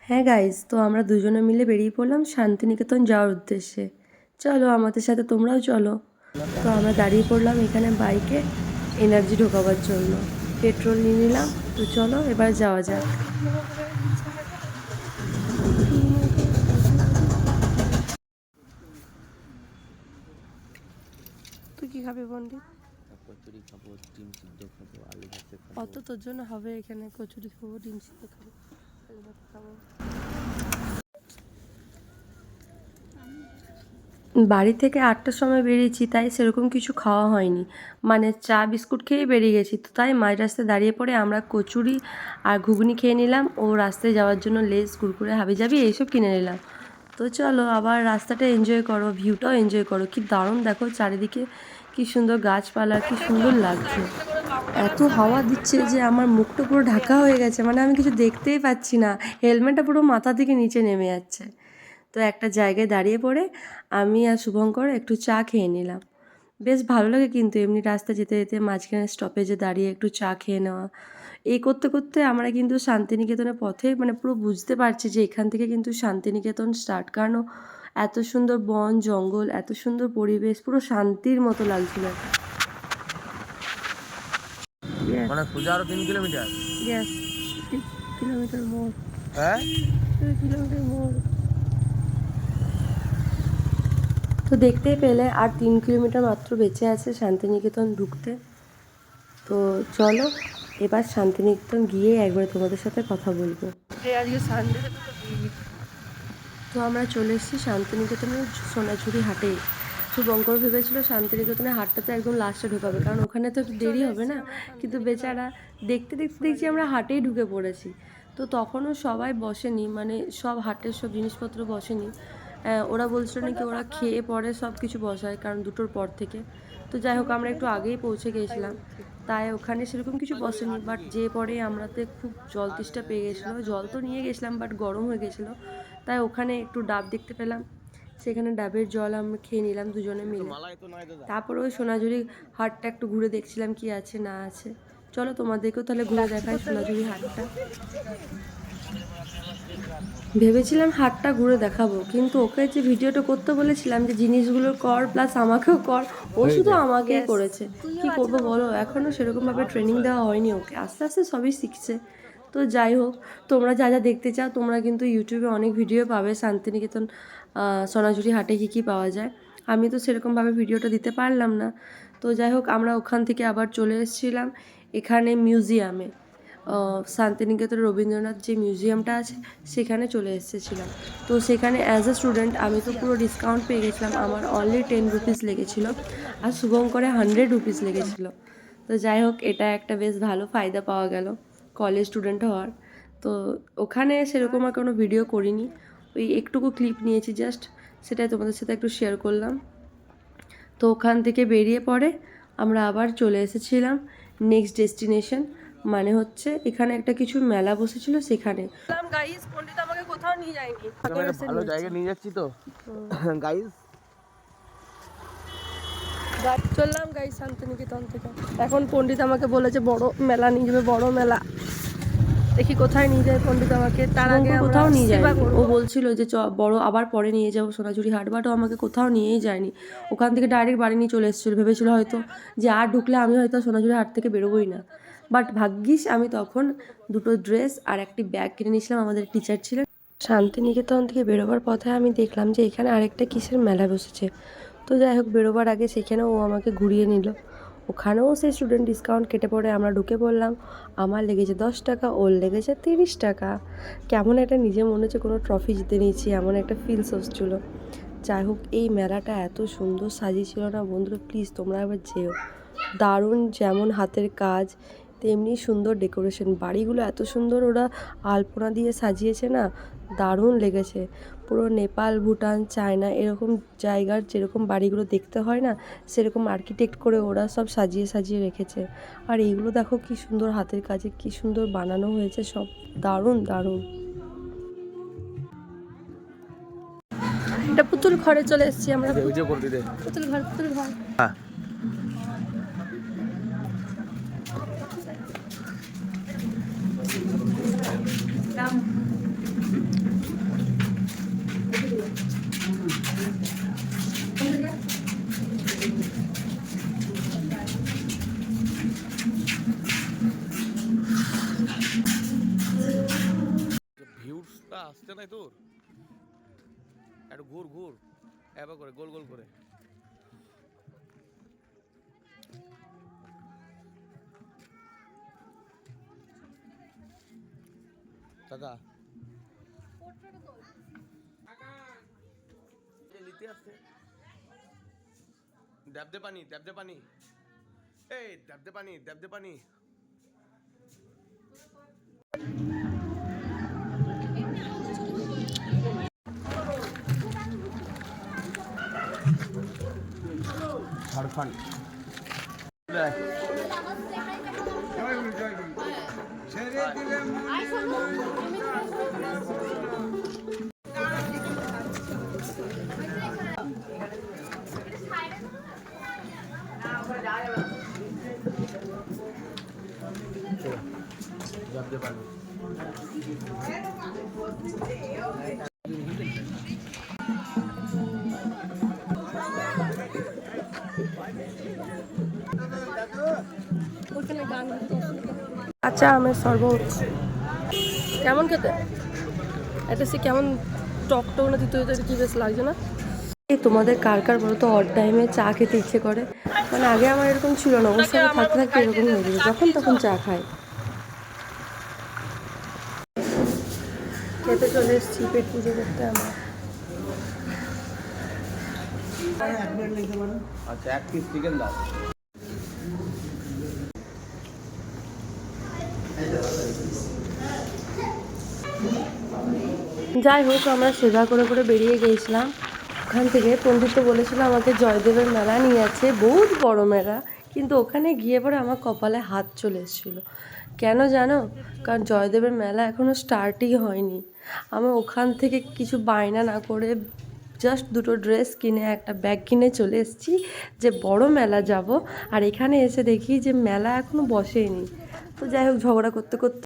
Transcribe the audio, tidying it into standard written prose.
হ্যাঁ গাইজ, তো আমরা দুজনে মিলে বেরিয়ে পড়লাম শান্তিনিকেতন যাওয়ার উদ্দেশ্যে। চলো আমাদের সাথে, তোমরাও চলো। তো আমরা দাঁড়িয়ে পড়লাম এখানে বাইকে এনার্জি ঢোকাবার জন্য, পেট্রোল নিয়ে নিলাম। তো চলো এবার যাওয়া যাক। তুই কি খাবি পন্ডিত? কচুরি খাবো, ডিম সিদ্ধ খাবো, আলু ভাতে খাবো। অত তোর জন্য হবে এখানে? কচুরি খাবো, ডিম সিদ্ধ খাবো, আলু ভাত খাবো। বাড়ি থেকে 8টার সময় বেরিয়েছি, তাই সেরকম কিছু খাওয়া হয়নি, মানে চা বিস্কুট খেয়েই বেরিয়ে গেছি। তো তাই মাঝ রাস্তায় দাঁড়িয়ে পড়ে আমরা কচুরি আর ঘুগনি খেয়ে নিলাম, ও রাস্তায় যাওয়ার জন্য লেস, কুরকুরে, হাবিজাবি এইসব কিনে নিলাম। তো চলো আবার রাস্তাটা এনজয় করো, ভিউটাও এনজয় করো। কি দারুণ দেখো চারিদিকে, কি সুন্দর গাছপালা, কি সুন্দর লাগছে। এত হাওয়া দিচ্ছে যে আমার মুখটা পুরো ঢাকা হয়ে গেছে, মানে আমি কিছু দেখতেই পাচ্ছি না, হেলমেটটা পুরো মাথা থেকে নিচে নেমে যাচ্ছে। তো একটা জায়গায় দাঁড়িয়ে পড়ে আমি আর শুভঙ্কর একটু চা খেয়ে নিলাম। বেশ ভালো লাগে কিন্তু এমনি রাস্তা যেতে যেতে মাঝখানে স্টপেজে দাঁড়িয়ে একটু চা খেয়ে নেওয়া। এই করতে করতে আমরা কিন্তু শান্তিনিকেতনের পথে মানে পুরো বুঝতে পারছি যে এখান থেকে কিন্তু শান্তিনিকেতন স্টার্ট। কারণ এত সুন্দর বন জঙ্গল, এত সুন্দর পরিবেশ, পুরো শান্তির মতো লাগছিল একটা। মানে সোজা আরো 3 কিলোমিটার। ইয়েস, 3 কিলোমিটার মোর। হ্যাঁ, 3 কিলোমিটার মোর। তো দেখতেই পেলে আর 3 কিলোমিটার মাত্র বেঁচে আছে শান্তিনিকেতন ঢুকতে। তো চলো এবার শান্তিনিকেতন গিয়ে একবারে তোমাদের সাথে কথা বলবো। আজকে সানডে, তো আমরা চলে এসেছি শান্তিনিকেতনের সোনাঝুরি হাটে। শুভঙ্কর ভেবেছিল শান্তিনিকেতনের হাটটাতে একদম লাস্টে ঢোকাবে, কারণ ওখানে তো একটু দেরি হবে না। কিন্তু বেচারা দেখতে দেখতে দেখছি আমরা হাটেই ঢুকে পড়েছি। তো তখনও সবাই বসেনি, মানে সব হাটের সব জিনিসপত্র বসেনি। ওরা বলছিল নাকি ওরা খেয়ে পরে সব কিছু বসায়, কারণ 2টোর পর থেকে। তো যাই হোক আমরা একটু আগেই পৌঁছে গিয়েছিলাম, তাই ওখানে সেরকম কিছু বসেনি। বাট যে পরে আমরাতে খুব জল তেষ্টা পেয়ে গেছিলো, জল তো নিয়ে গেছিলাম বাট গরম হয়ে গেছিলো, তাই ওখানে একটু ডাব দেখতে পেলাম, সেখানে ডাবের জল আমরা খেয়ে নিলাম দুজনে মিলে। তারপরে ওই সোনাঝুরি হাটটা একটু ঘুরে দেখছিলাম কি আছে না আছে। চলো তোমাদেরকেও তাহলে ঘুরে দেখাই সোনাঝুরি হাটটা। ভেবেছিলাম হাটটা ঘুরে দেখাবো, কিন্তু ওকে যে ভিডিওটা করতে বলেছিলাম যে জিনিসগুলো কর প্লাস আমাকেও কর, ও শুধু আমাকেই করেছে। কি করবো বলো, এখনও সেরকমভাবে ট্রেনিং দেওয়া হয়নি ওকে, আস্তে আস্তে সবই শিখছে। তো যাই হোক, তোমরা যা যা দেখতে চাও তোমরা কিন্তু ইউটিউবে অনেক ভিডিও পাবে শান্তিনিকেতন সোনাঝুরি হাটে কী কী পাওয়া যায়। আমি তো সেরকমভাবে ভিডিওটা দিতে পারলাম না। তো যাই হোক আমরা ওখান থেকে আবার চলে এসেছিলাম এখানে মিউজিয়ামে, শান্তিনিকেতন রবীন্দ্রনাথ যে মিউজিয়ামটা আছে সেখানে চলে এসেছিলাম। তো সেখানে অ্যাজ এ স্টুডেন্ট আমি তো পুরো ডিসকাউন্ট পেয়ে গেছিলাম, আমার অনলি 10 রুপিস লেগেছিলো, আর শুভঙ্করে 100 রুপিস লেগেছিলো। তো যাই হোক এটা একটা বেশ ভালো ফায়দা পাওয়া গেল কলেজ স্টুডেন্ট হওয়ার। তো ওখানে সেরকম আর কোনো ভিডিও করিনি, ওই একটুকু ক্লিপ নিয়েছি জাস্ট, সেটাই তোমাদের সাথে একটু শেয়ার করলাম। তো ওখান থেকে বেরিয়ে পড়ে আমরা আবার চলে এসেছিলাম নেক্সট ডেস্টিনেশন, মানে হচ্ছে এখানে একটা কিছু মেলা বসেছিল সেখানে। গাইস পণ্ডিত আমাকে কোথাও নিয়ে যায়নি, ভালো জায়গায় নিয়ে যাচ্ছি তো গাইস। চললাম গাইস শান্তিনিকেতন থেকে। এখন পণ্ডিত আমাকে বলেছে বড় মেলা নিয়ে যাবে, বড় মেলা। দেখি কোথায় নিয়ে যায় পণ্ডিত আমাকে, তার আগে কোথাও নিয়ে যায়। ও বলছিল যে বড় আবার পরে নিয়ে যাবো সোনাঝুরি হাট, বাট ও আমাকে কোথাও নিয়েই যায়নি। ওখান থেকে ডাইরেক্ট বাড়ি নিয়ে চলে এসেছিলো, ভেবেছিল হয়তো যে আর ঢুকলে আমি হয়তো সোনাঝুরি হাট থেকে বেরোবোই না। বাট ভাগ্যিস আমি তখন 2টো ড্রেস আর একটি ব্যাগ কিনে নিয়েছিলাম, আমাদের টিচার ছিলেন। শান্তিনিকেতন থেকে বেরোবার পথে আমি দেখলাম যে এখানে আরেকটা কিসের মেলা বসেছে। তো যাই হোক বেরোবার আগে সেখানেও ও আমাকে ঘুরিয়ে নিল, ওখানেও সেই স্টুডেন্ট ডিসকাউন্ট কেটে পড়ে আমরা ঢুকে পড়লাম। আমার লেগেছে 10 টাকা, ওর লেগেছে 30 টাকা। কেমন একটা নিজে মনে হচ্ছে কোনো ট্রফি জিতে নিয়েছি, এমন একটা ফিলস হচ্ছিল। যাই হোক এই মেলাটা এত সুন্দর সাজিয়েছিল না বন্ধুরা, প্লিজ তোমরা একবার যেও। দারুণ, যেমন হাতের কাজ তেমনি সুন্দর ডেকোরেশন, বাড়িগুলো এত সুন্দর ওরা আলপনা দিয়ে সাজিয়েছে না, দারুণ লেগেছে। পুরো নেপাল, ভুটান, চায়না এরকম জায়গার যেরকম বাড়িগুলো দেখতে হয় না, সেরকম আর্কিটেক্ট করে ওরা সব সাজিয়ে সাজিয়ে রেখেছে। আর এইগুলো দেখো কি সুন্দর হাতের কাজে, কি সুন্দর বানানো হয়েছে সব, দারুণ দারুণ। এটা পুতুল ঘরে চলে এসেছি আমরা, পুতুল ঘর, পুতুল ঘর। পা আসছে নাই তোর, একটু ঘুর ঘুর এবার করে গোল গোল করে। কাকা নিতে আসছে, দেবদে পানি দেবদে পানি, এই দেবদে পানি দেবদে পানি। ঝাড়খণ্ড দেবদে পানি। কাঁচা আমের শরবত কেমন খেতে, এটা সে কেমন টক টক না দিতে কি বেশ লাগছে না? এই তোমাদের কার কার বলো তো অড টাইমে চা খেতে ইচ্ছে করে? মানে আগে আমার এরকম ছিল না, ওর সাথে থাকতে থাকতে এরকম হয়ে গেছে, যখন তখন চা খাই। খেতে চলে এসেছি পেট পুজো করতে আমার। আচ্ছা, 1 পিস চিকেন দাও। যাই হোক, আমরা সেবা করে করে বেরিয়ে গিয়েছিলাম ওখান থেকে। পণ্ডিত তো বলেছিল আমাকে জয়দেবের মেলা নিয়ে আছে, বহুত বড় মেলা, কিন্তু ওখানে গিয়ে পরে আমার কপালে হাত চলে এসেছিলো। কেন জানো? কারণ জয়দেবের মেলা এখনও স্টার্টই হয়নি। আমি ওখান থেকে কিছু বায়না না করে জাস্ট দুটো ড্রেস কিনে একটা ব্যাগ কিনে চলে এসেছি যে বড় মেলা যাব। আর এখানে এসে দেখি যে মেলা এখনও বসেনি। তো যাই হোক, ঝগড়া করতে করতে